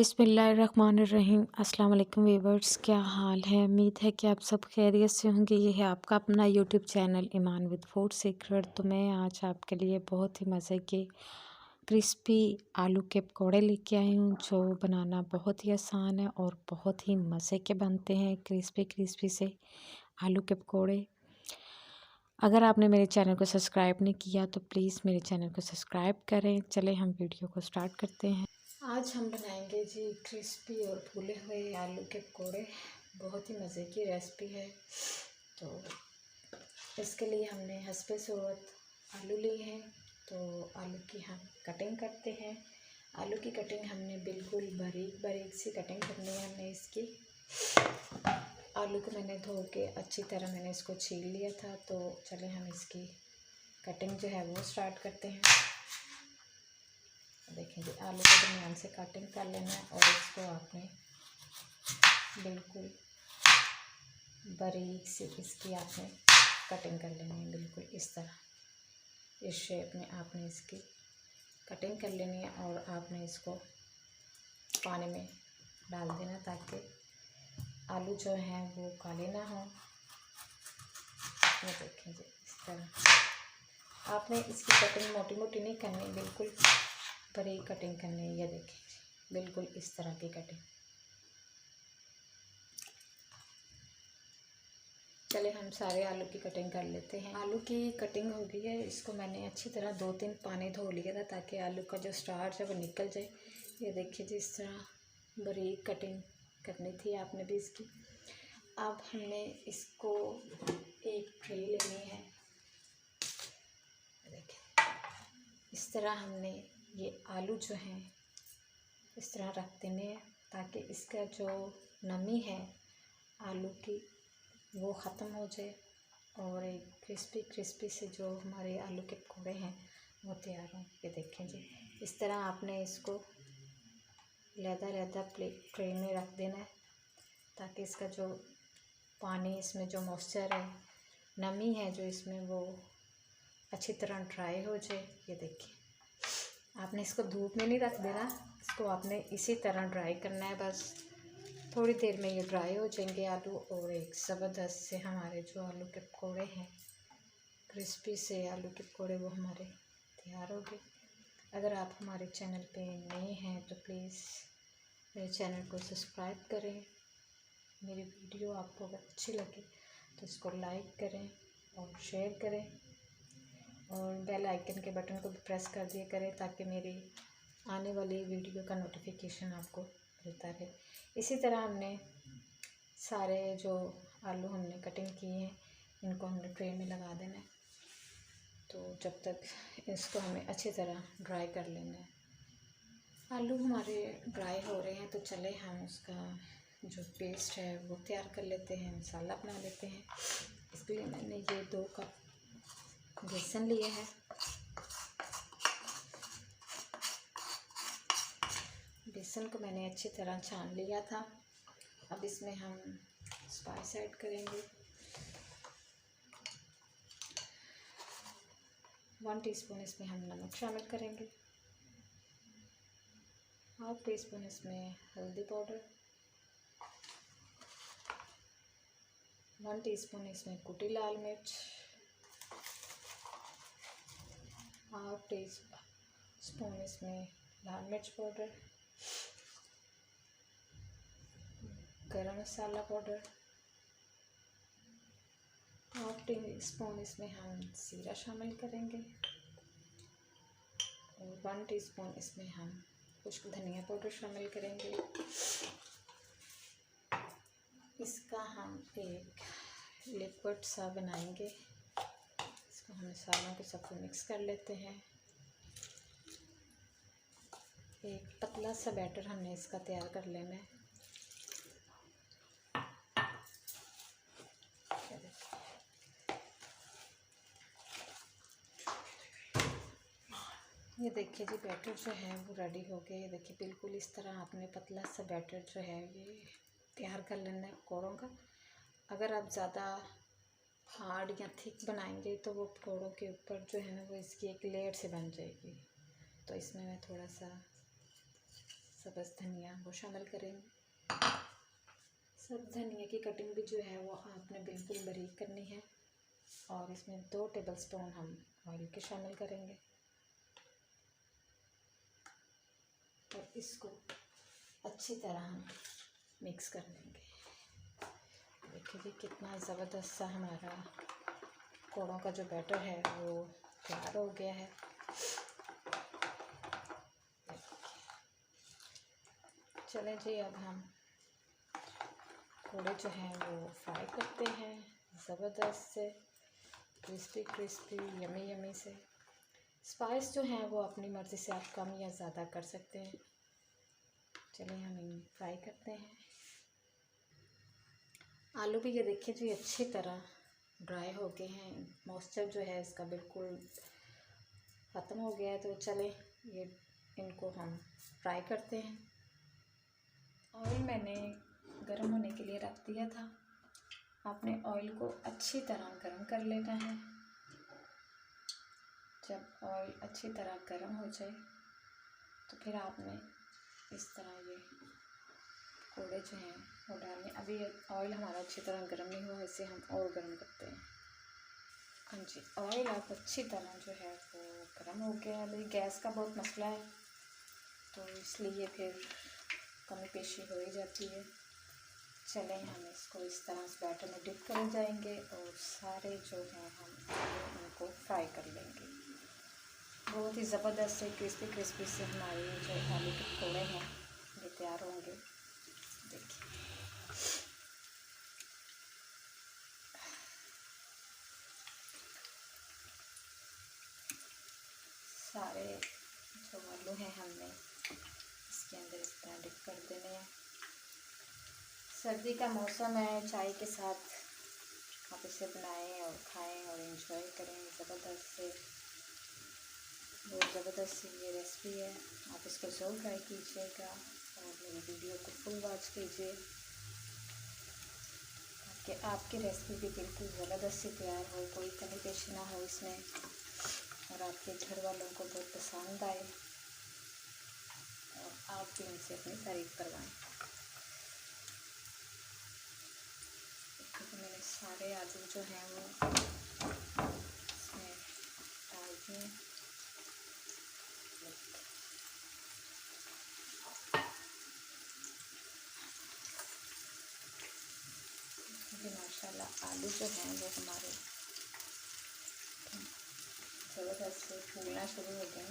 बिस्मिल्लाहिर्रहमानिर्रहीम। अस्सलाम वालेकुम वीवर्स, क्या हाल है? उम्मीद है कि आप सब खैरियत से होंगे। ये है आपका अपना YouTube channel Iman with food secret. तो मैं आज आपके लिए बहुत ही मज़े के क्रिस्पी आलू के पकौड़े लेके आई हूँ, जो बनाना बहुत ही आसान है और बहुत ही मज़े के बनते हैं। क्रिस्पी क्रिस्पी से आलू के पकौड़े। अगर आपने मेरे चैनल को सब्सक्राइब नहीं किया तो प्लीज़ मेरे चैनल को सब्सक्राइब करें। चले हम वीडियो को स्टार्ट करते हैं। आज हम बनाएंगे जी क्रिस्पी और फूले हुए आलू के पकौड़े। बहुत ही मज़े की रेसिपी है। तो इसके लिए हमने हस्बे सूरत आलू लिए हैं। तो आलू की हम कटिंग करते हैं। आलू की कटिंग हमने बिल्कुल बारीक बारीक सी कटिंग करनी है हमने इसकी। आलू को मैंने धो के अच्छी तरह मैंने इसको छील लिया था। तो चले हम इसकी कटिंग जो है वो स्टार्ट करते हैं। देखेंगे आलू को दरमियान से कटिंग कर लेना है और इसको आपने बिल्कुल बारीक सी इसकी आपने कटिंग कर लेनी है। बिल्कुल इस तरह इस शेप में आपने इसकी कटिंग कर लेनी है और आपने इसको पानी में डाल देना ताकि आलू जो हैं वो काले ना हो। ये देखेंगे इस तरह आपने इसकी कटिंग मोटी मोटी नहीं करनी, बिल्कुल बारीक कटिंग करनी है। ये देखें बिल्कुल इस तरह की कटिंग। चले हम सारे आलू की कटिंग कर लेते हैं। आलू की कटिंग हो गई है। इसको मैंने अच्छी तरह 2-3 पानी धो लिया था ताकि आलू का जो स्टार्च है वो निकल जाए। ये देखिए जिस तरह बारीक कटिंग करनी थी आपने भी इसकी। अब हमने इसको एक ट्रे लेनी है। देखिए इस तरह हमने ये आलू जो हैं इस तरह रख देने हैं ताकि इसका जो नमी है आलू की वो ख़त्म हो जाए और एक क्रिस्पी क्रिस्पी से जो हमारे आलू के पकौड़े हैं वो तैयार हों। ये देखें जी इस तरह आपने इसको लहदा प्लेट ट्रे में रख देना है ताकि इसका जो पानी इसमें जो मॉइस्चर है नमी है जो इसमें वो अच्छी तरह ड्राई हो जाए। ये देखिए आपने इसको धूप में नहीं रख देना, इसको आपने इसी तरह ड्राई करना है। बस थोड़ी देर में ये ड्राई हो जाएंगे आलू और एक ज़बरदस्त से हमारे जो आलू के पकौड़े हैं क्रिस्पी से आलू के पकौड़े वो हमारे तैयार हो गए। अगर आप हमारे चैनल पे नए हैं तो प्लीज़ मेरे चैनल को सब्सक्राइब करें। मेरी वीडियो आपको अगर अच्छी लगे तो इसको लाइक करें और शेयर करें और बेल आइकन के बटन को भी प्रेस कर दिया करें ताकि मेरी आने वाली वीडियो का नोटिफिकेशन आपको मिलता रहे। इसी तरह हमने सारे जो आलू हमने कटिंग किए हैं इनको हमने ट्रे में लगा देना है। तो जब तक इसको हमें अच्छी तरह ड्राई कर लेना है। आलू हमारे ड्राई हो रहे हैं तो चले हम उसका जो पेस्ट है वो तैयार कर लेते हैं, मसाला बना लेते हैं। इसके लिए मैंने ये 2 कप बेसन लिए हैं। बेसन को मैंने अच्छी तरह छान लिया था। अब इसमें हम स्पाइस ऐड करेंगे। 1 टीस्पून इसमें हम नमक शामिल करेंगे। हाफ टी स्पून इसमें हल्दी पाउडर, 1 टीस्पून इसमें कुटी लाल मिर्च, हाफ टी स्पून इसमें लाल मिर्च पाउडर, गरम मसाला पाउडर, हाफ टी स्पून इसमें हम जीरा शामिल करेंगे और 1 टीस्पून इसमें हम खुश्क धनिया पाउडर शामिल करेंगे। इसका हम एक लिक्विड सा बनाएंगे। इसको हम मसालों के साथ मिक्स कर लेते हैं। एक पतला सा बैटर हमने इसका तैयार कर लेना है। ये देखिए जी बैटर जो है वो रेडी हो गया। ये देखिए बिल्कुल इस तरह आपने पतला सा बैटर जो है ये तैयार कर लेना है पकौड़ों का। अगर आप ज़्यादा हार्ड या थिक बनाएंगे तो वो पकौड़ों के ऊपर जो है ना वो इसकी एक लेयर से बन जाएगी। तो इसमें मैं थोड़ा सा सब्ज़ धनिया वो शामिल करेंगे। सब धनिया की कटिंग भी जो है वो आपने बिल्कुल बारीक करनी है। और इसमें 2 टेबलस्पून हम ऑयल के शामिल करेंगे और इसको अच्छी तरह हम मिक्स कर लेंगे। देखिए जी कितना ज़बरदस्त सा हमारा कोड़ों का जो बैटर है वो तैयार हो गया है। चलें जी, अब हम कोड़े जो हैं वो फ्राई करते हैं ज़बरदस्त से, क्रिस्पी क्रिस्पी यमी यमी से। स्पाइस जो हैं वो अपनी मर्ज़ी से आप कम या ज़्यादा कर सकते हैं। चलिए हम इन्हें फ्राई करते हैं। आलू भी ये देखिए जी अच्छी तरह ड्राई हो गए हैं, मॉइस्चर जो है इसका बिल्कुल ख़त्म हो गया है। तो चलें ये इनको हम फ्राई करते हैं। ऑयल मैंने गर्म होने के लिए रख दिया था। आपने ऑयल को अच्छी तरह गर्म कर लेना है। जब ऑयल अच्छी तरह गर्म हो जाए तो फिर आपने इस तरह ये कोड़े जो हैं वो डालने। अभी ऑयल हमारा अच्छी तरह गर्म नहीं हुआ, इसे हम और गर्म करते हैं। हाँ जी, ऑयल आप अच्छी तरह जो है वो गर्म हो गया। अभी गैस का बहुत मसला है तो इसलिए फिर कमी पेशी हो ही जाती है। चलें हम इसको इस तरह से बैटर में डिप कर जाएंगे और सारे जो हैं हम उनको फ्राई कर लेंगे। बहुत ही ज़बरदस्त से क्रिस्पी क्रिस्पी से हमारे जो आलू के पकौड़े हैं ये तैयार होंगे। देखिए सारे जो आलू हैं हमने इसके अंदर इस तरह डिप कर देने हैं। सर्दी का मौसम है, चाय के साथ आप इसे बनाएं और खाएं और एंजॉय करें। ज़बरदस्त से बहुत ज़बरदस्त सी ये रेसिपी है। आप इसको ज़रूर ट्राई कीजिएगा और मेरी वीडियो को फुल वॉच कीजिए ताकि आपकी रेसिपी भी बिल्कुल ज़बरदस्त से तैयार हो, कोई कमी पेशी ना हो इसमें और आपके घर वालों को बहुत पसंद आए और आप भी उनसे अपनी तारीफ़ करवाएं। तो मैंने सारे आलू जो हैं वो इसमें डाल दिए। जी माशाल्लाह आलू जो हैं वो हमारे ज़बरदस्त से फूलना शुरू हो गए।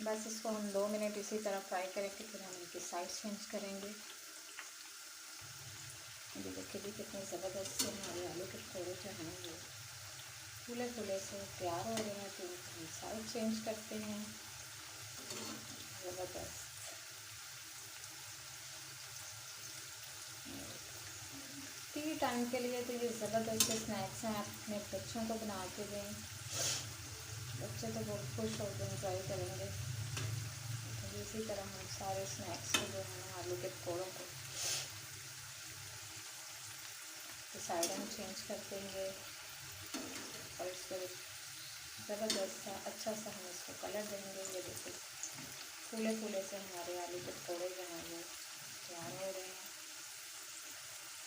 बस इसको हम 2 मिनट इसी तरह फ्राई करेंगे, फिर हम इनकी साइड चेंज करेंगे। ये देखिए भी कितने ज़बरदस्त से हमारे आलू के पकौड़े जो हैं वो फूले फूले से तैयार हो रहे हैं। तो हम साइड चेंज करते हैं। ज़बरदस्त टी टाइम के लिए तो ये ज़बरदस्त स्नैक्स हैं। आप अपने बच्चों को बना के दें, बच्चे तो बहुत खुश होकर एंजॉय करेंगे। तो इसी तरह हम सारे स्नैक्स को जो है आलू के पकौड़ों को तो साइड हम चेंज कर देंगे और इसको ज़बरदस्त सा अच्छा सा हम इसको कलर देंगे। ये देखिए फूले फूले से हमारे आलू के पकौड़े जो हैं वो तैयार हो रहे हैं।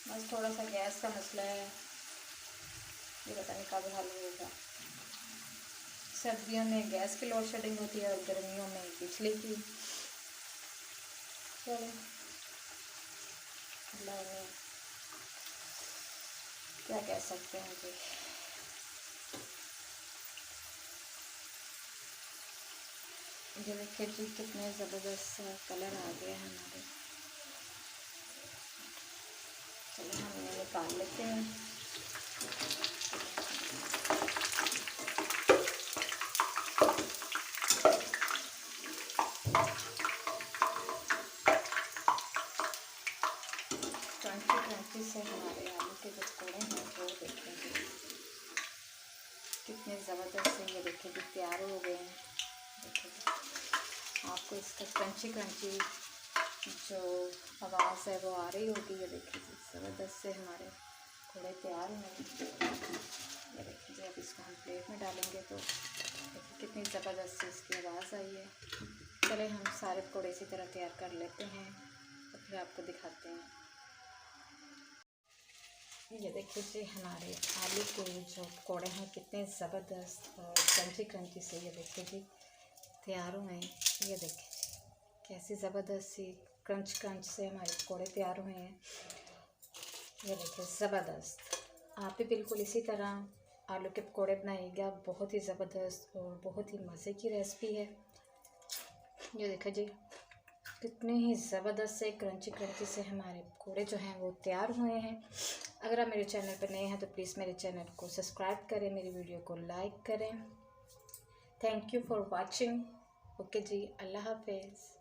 बस थोड़ा सा गैस का मसला है, ये पता नहीं कब हल होगा। सर्दियों में गैस की लोड शेडिंग होती है और गर्मियों में बिजली की। चलो अल्लाह ने क्या कह सकते हैं जी। ये देखिए जी कितने ज़बरदस्त कलर आ गया है हमारे। चलो हम इन्हें निकाल लेते हैं। क्रंची से हमारे आलू के जो पकौड़े हैं वो देखेंगे कितने ज़बरदस्त से ये देखिए भी तैयार हो गए हैं। देखिए आपको इसका क्रंची क्रंची जो आवाज़ है वो आ रही होगी। ये देखिए ज़बरदस्त से हमारे पकौड़े तैयार हुए हैं। ये देखिए जी, अब इसको हम प्लेट में डालेंगे तो देखिए कितनी ज़बरदस्त सी इसकी आवाज़ आई है। चले हम सारे पकौड़े इसी तरह तैयार कर लेते हैं और फिर आपको दिखाते हैं। ये देखिए जी, हमारे आलू के जो पकौड़े हैं कितने ज़बरदस्त और क्रंची क्रंची से ये देखिए जी तैयार हुए हैं। ये देखिए जी कैसी ज़बरदस्त सी क्रंच क्रंच से हमारे पकौड़े तैयार हुए हैं। ये देखिए ज़बरदस्त। आप भी बिल्कुल इसी तरह आलू के पकौड़े बनाइएगा, बहुत ही ज़बरदस्त और बहुत ही मज़े की रेसिपी है। ये देखिए जी कितने ही ज़बरदस्त से क्रंची क्रंची से हमारे पकौड़े जो हैं वो तैयार हुए हैं। अगर आप मेरे चैनल पर नए हैं तो प्लीज़ मेरे चैनल को सब्सक्राइब करें, मेरी वीडियो को लाइक करें। Thank you for watching. Okay जी, अल्लाह हाफिज़।